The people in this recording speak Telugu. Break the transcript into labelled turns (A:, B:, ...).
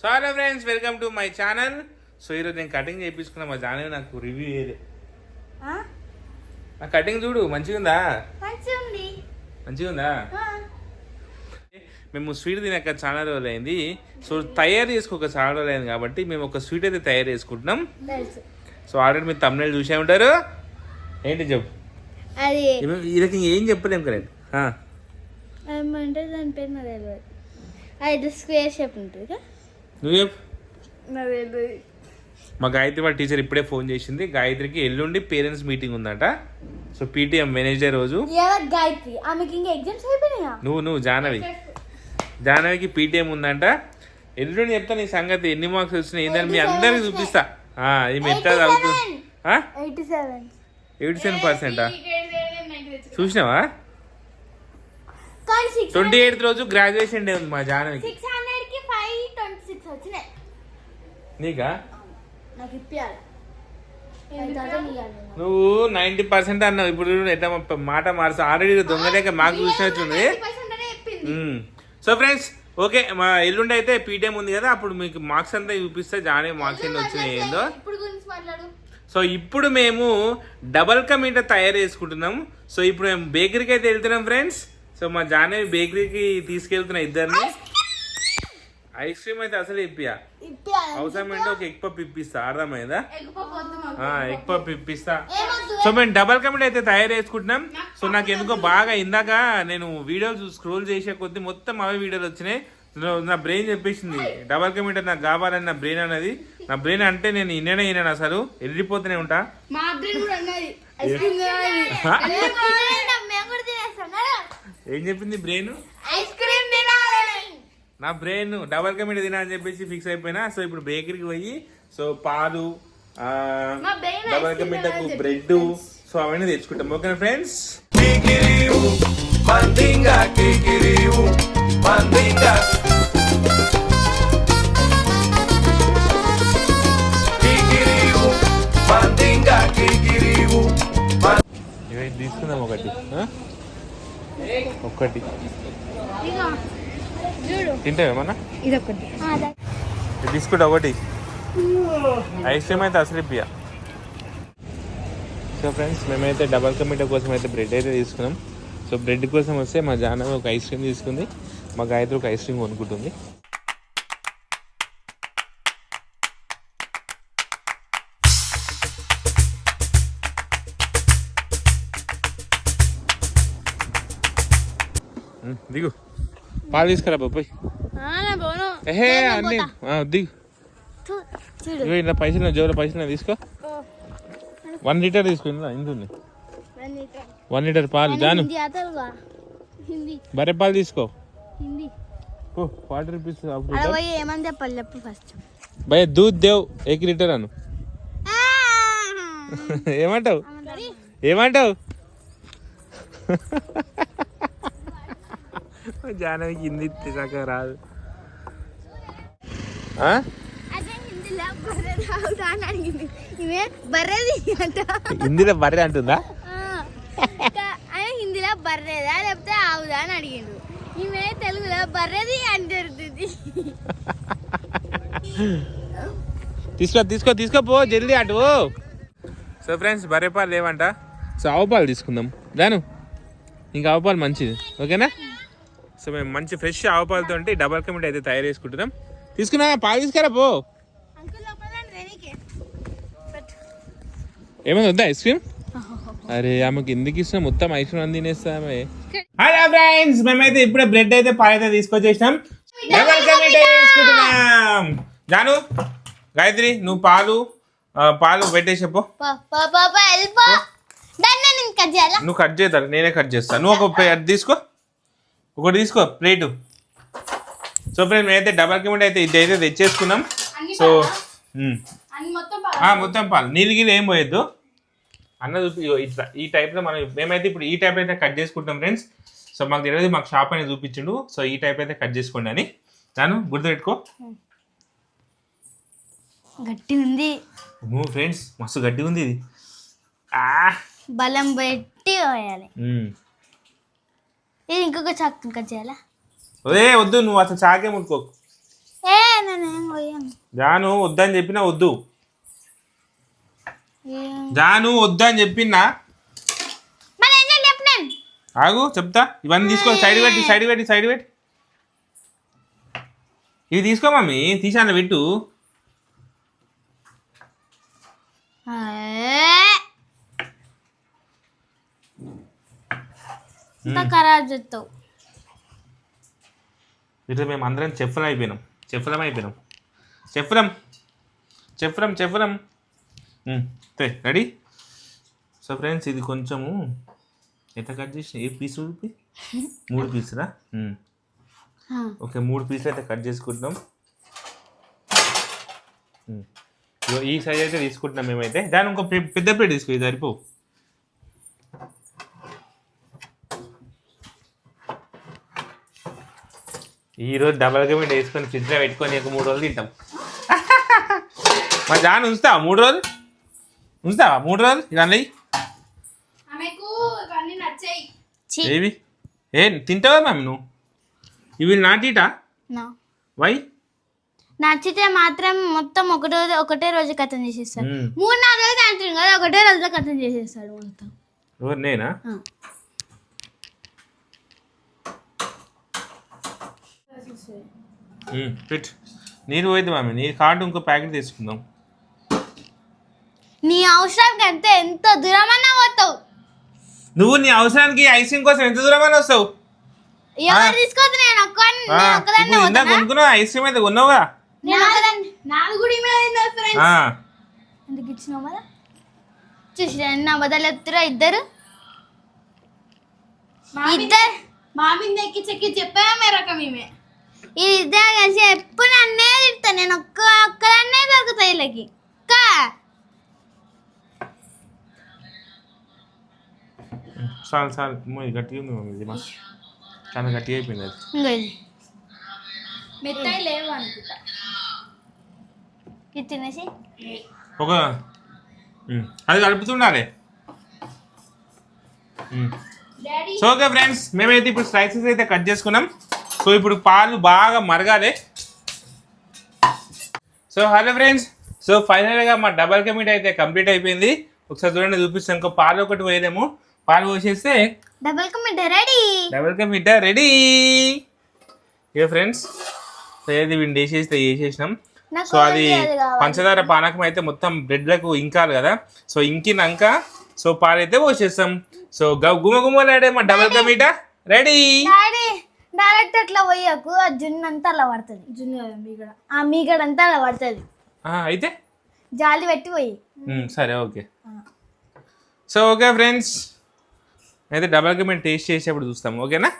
A: So hello friends, welcome to my channel. So ఈరోజు నేను కటింగ్ చేయించుకున్నా. మా ఛానల్ నాకు రివ్యూ ఏది నా కటింగ్ చూడు, మంచిగా ఉందా? మంచిగా ఉందా? మేము స్వీట్ తినక చాలా రోజులు అయింది. సో తయారు చేసుకోక చాలా రోజులు అయింది కాబట్టి మేము ఒక స్వీట్ అయితే తయారు చేసుకుంటున్నాం. సో ఆల్రెడీ మీరు తమిళ చూసే ఉంటారు. ఏంటి చెప్పు, ఇది ఏం చెప్పలేము కరెక్ట్.
B: దాని పేరు నాకు తెలియదు. అది స్క్వేర్ షేప్ ఉంటుంది.
A: నువ్వు చెప్పు. మా గాయత్రి వాళ్ళ టీచర్ ఇప్పుడే ఫోన్ చేసింది. గాయత్రికి ఎల్లుండి పేరెంట్స్ మీటింగ్ ఉందట. సో పీటీఎం వెనస్డే రోజు.
B: గాయత్రి ఆమెకి ఇంకా ఎగ్జామ్స్ అయిపోయినాయా?
A: నువ్వు జాహ్నవికి పీటీఎం ఉందంట. ఎల్లుండి చెప్తా నీ సంగతి, ఎన్ని మార్క్స్ వచ్చినాయి ఏంటని మీ అందరికి చూపిస్తా. ఈమె ఎట్లా చదువుతుంది. 87%. చూసినావా? 28th రోజు గ్రాడ్యుయేషన్ డే ఉంది మా జాహ్నవికి. నీకా? నువ్వు 90% అన్నావు. ఇప్పుడు ఎట్లా మాట మార్చు. ఆల్రెడీ దొంగలేక మాకు చూసినట్టుంది. సో ఫ్రెండ్స్, ఓకే, మా ఎల్లుండి అయితే పీటీఎం ఉంది కదా, అప్పుడు మీకు మార్క్స్ అంతా చూపిస్తే జాహ్నవి మార్క్స్ ఎన్ని వచ్చినాయి ఏందో. సో ఇప్పుడు మేము డబల్ కా మీటర్ తయారు చేసుకుంటున్నాం. సో ఇప్పుడు మేము బేకరీకి అయితే వెళ్తున్నాం ఫ్రెండ్స్. సో మా జాహ్నవి బేకరీకి తీసుకెళ్తున్నా ఇద్దరిని. ఐస్ క్రీమ్ అయితే అసలు అవసరమంటే ఒక ఎగ్ పఫ్ ఇప్పిస్తా, అర్థమైందా? ఎగ్ పఫ్ ఇప్పిస్తా. సో మేము డబల్ కా మీటర్ అయితే తయారు చేసుకుంటున్నాం. సో నాకు ఎందుకో బాగా ఇందాక నేను వీడియోలు స్క్రోల్ చేసే కొద్ది మొత్తం అవే వీడియోలు వచ్చినాయి. నా బ్రెయిన్ చెప్పేసింది డబల్ కా మీటర్ నాకు కావాలని. నా బ్రెయిన్ అన్నది, నా బ్రెయిన్ అంటే నేను వినను అసలు, వెళ్ళిపోతూనే ఉంటా. ఏం చెప్పింది బ్రెయిన్? నా బ్రెయిన్ డబల్ కా మీటర్ తినా అని చెప్పేసి ఫిక్స్ అయిపోయినా. సో ఇప్పుడు బేకరీకి పోయి సో పాలు, డబల్ కా మీటర్కు బ్రెడ్, సో అవన్నీ తెచ్చుకుంటాం. ఓకేనా ఫ్రెండ్స్? తీసుకుందాం ఒకటి తింటావేమన్నా? బిస్కెట్ ఒకటి, ఐస్ క్రీమ్ అయితే అసలు ఇప్పియా. సో ఫ్రెండ్స్, మేమైతే డబల్ కా మీటర్ కోసం అయితే బ్రెడ్ అయితే తీసుకున్నాం. సో బ్రెడ్ కోసం వస్తే మా జాహ్నవి ఒక ఐస్ క్రీమ్ తీసుకుంది, మా గాయత్రి ఒక ఐస్ క్రీమ్ కొనుక్కుంటుంది. దిగు, పాలు తీసుకురా పోయి. అన్ని దిగు. ఇలా పైసలు జోలో పైసలు తీసుకో. 1 లీటర్ తీసుకో. ఇందుంది 1 లీటర్ పాలు. జాను బరే పాలు తీసుకో. 40 రూపీస్ భయ దూద్ దేవ్ 1 లీటర్ అను. ఏమంటావు? జాహ్నవికి హిందీ చక్కగా రాదు. హిందీలో బర్రె అంటుందా?
B: హిందీలో బర్రెదా లేకపోతే ఆవుదా అని అడిగిండు. ఈమె తెలుగులో బర్రెది అంటుంది.
A: తీసుకో జల్దీ అటు. సో ఫ్రెండ్స్, బర్రె పాలు లేవంట. సో ఆవు పాలు తీసుకుందాం జాను. ఇంకా ఆవు పాలు మంచిది, ఓకేనా? సో మేము మంచి ఫ్రెష్ ఆవు పాలతో డబల్ కా మీటర్ అయితే తయారు చేసుకుంటున్నాం. తీసుకున్నా పాలు తీసుకురా పో. ఏమైనా వద్దా ఐస్ క్రీమ్? అరే ఆమెకి ఎందుకు ఇష్టం, మొత్తం ఐస్ క్రీమ్ అని తినేస్తామే. హలో ఫ్రెండ్స్, మేమైతే ఇప్పుడే బ్రెడ్ అయితే పాలు అయితే తీసుకొచ్చేసినాం. డబల్ కా మీటర్ చేసుకుంటున్నాం. జాను, గాయత్రి నువ్వు పాలు పెట్టేసేపో. నువ్వు కట్ చేద్దాం, నేనే కట్ చేస్తాను. నువ్వు ఒకటి తీసుకో ప్లేటు. సో ఫ్రెండ్స్, మేమైతే డబల్ కా మీటర్ అయితే ఇదైతే తెచ్చేసుకున్నాం. సో మొత్తం పాలు, నీళ్ళు ఏం పోయొద్దు అన్న. చూపి ఇట్లా ఈ టైప్లో మేమైతే ఇప్పుడు ఈ టైప్ అయితే కట్ చేసుకుంటాం ఫ్రెండ్స్. సో మాకు తెలియదు, మాకు షాప్ అనేది చూపించిండు. సో ఈ టైప్ అయితే కట్ చేసుకోండి అని. దాన్ని గుర్తుపెట్టుకో.
B: గట్టి ఉంది
A: ఫ్రెండ్స్, మస్తు గట్టి ఉంది ఇది.
B: బలం పెట్టి పోయాలి. ఇది ఇంకొక చాకు కట్ చేయాలా?
A: వద్దు, నువ్వు అసలు చాకే ముట్టుకోకు. జాను వద్దని చెప్పినా వద్దు. జాను వద్దని చెప్పినా ఆగు చెప్తా. ఇవన్నీ తీసుకో, సైడ్ పెట్టి. ఇవి తీసుకో మమ్మీ, తీసాను పెట్టు.
B: ఖరాబ్ చేస్తావు.
A: ఇట్లా మేము అందరం చెఫ్లం. రెడీ. సో ఫ్రెండ్స్ ఇది కొంచెము ఎంత కట్ చేసి ఏ పీసు 3 పీసులా? ఓకే 3 పీసులు అయితే కట్ చేసుకుంటున్నాం. ఈ సైజ్ అయితే తీసుకుంటున్నాం మేమైతే. దాని ఇంకో పెద్ద ప్లేట్ తీసుకో, ఇది సరిపో. ఈరోజు డబల్ కమిట్ వేసుకొని ఫ్రిడ్జ్లో పెట్టుకొని 3 రోజులు తింటాం. మా జాన్ ఉంచుతావా 3 రోజులు? 3 రోజులు ఇవన్నీ ఏవి తింటావా మ్యామ్ నువ్వు? ఇవి నాటిటా వై?
B: నచ్చితే మాత్రం మొత్తం ఒకటే రోజు కథం చేసేస్తాడు. 3-4 రోజులు అంటాడు కదా, ఒకటే రోజులో కథం చేసేస్తాడు మొత్తం.
A: ఎవరు నేనా? ఫిట్ నీరు పోయింది మామి. నీరు కార్డు ఇంకో ప్యాకెట్ తీసుకుందాం.
B: నీ అవసరానికి అంతే ఎంత దూరమన్నా పోతావు
A: నువ్వు. నీ అవసరానికి ఐసింగ్ కోసం ఎంత దూరమన్నా వస్తావు.
B: ఎవరు తీసుకోవద్దు, నేను ఒక్కదాన్ని
A: కొనుక్కున్నావు. ఐస్ క్రీమ్ అయితే కొన్నావుగా.
B: ఎందుకు ఇచ్చినావు కదా? చూసి నా బదులు ఎత్తురా ఇద్దరు
C: మామింది ఎక్కి చెప్పా రకం ఈమె.
B: ఇది ఇద్దరు కలిసి ఎప్పుడు నన్నే తిడతా. నేను ఒక్కదాన్నే దొరుకుతా వీళ్ళకి.
A: చాలు గట్టిగా ఉంది మమ్మీ. ఇది చాలా గట్టిగా అయిపోయింది అది.
C: మెత్తయి లేవు అనుకుంటా.
B: ఇది తినేసి
A: ఒక అది కలుపుతుండాలి. సో ఓకే ఫ్రెండ్స్, మేమైతే ఇప్పుడు స్లైసెస్ అయితే కట్ చేసుకున్నాం. సో ఇప్పుడు పాలు బాగా మరగాలి. సో హలో ఫ్రెండ్స్, సో ఫైనల్గా మా డబల్ కమిట్ అయితే కంప్లీట్ అయిపోయింది. ఒకసారి చూడండి, చూపిస్తాను. ఇంకో పాలు ఒకటి పోయేదేమో. పాలు పోసేస్తే
B: డబల్ కమిట్ రెడీ.
A: ఇక ఫ్రెండ్స్ ఏది వీడిని వేసేసినాం. సో అది పంచదార పానకం అయితే మొత్తం బ్రెడ్లకు ఇంకాలి కదా. సో ఇంకినాక సో పాలు అయితే పోసేస్తాం. సో గుమగుమలాడే మా డబల్ కమిటా రెడీ.
B: డైరెక్ట్ అట్లా పోయాకు, ఆ జున్ను అంతా అలా పడుతుంది. ఆ మీగడ అంతా అలా పడుతుంది.
A: అయితే
B: జాలి పెట్టి పోయి.
A: సరే ఓకే. సో ఓకే ఫ్రెండ్స్, అయితే డబల్ కమిట్ టేస్ట్ చేసేప్పుడు చూస్తాం. ఓకేనా?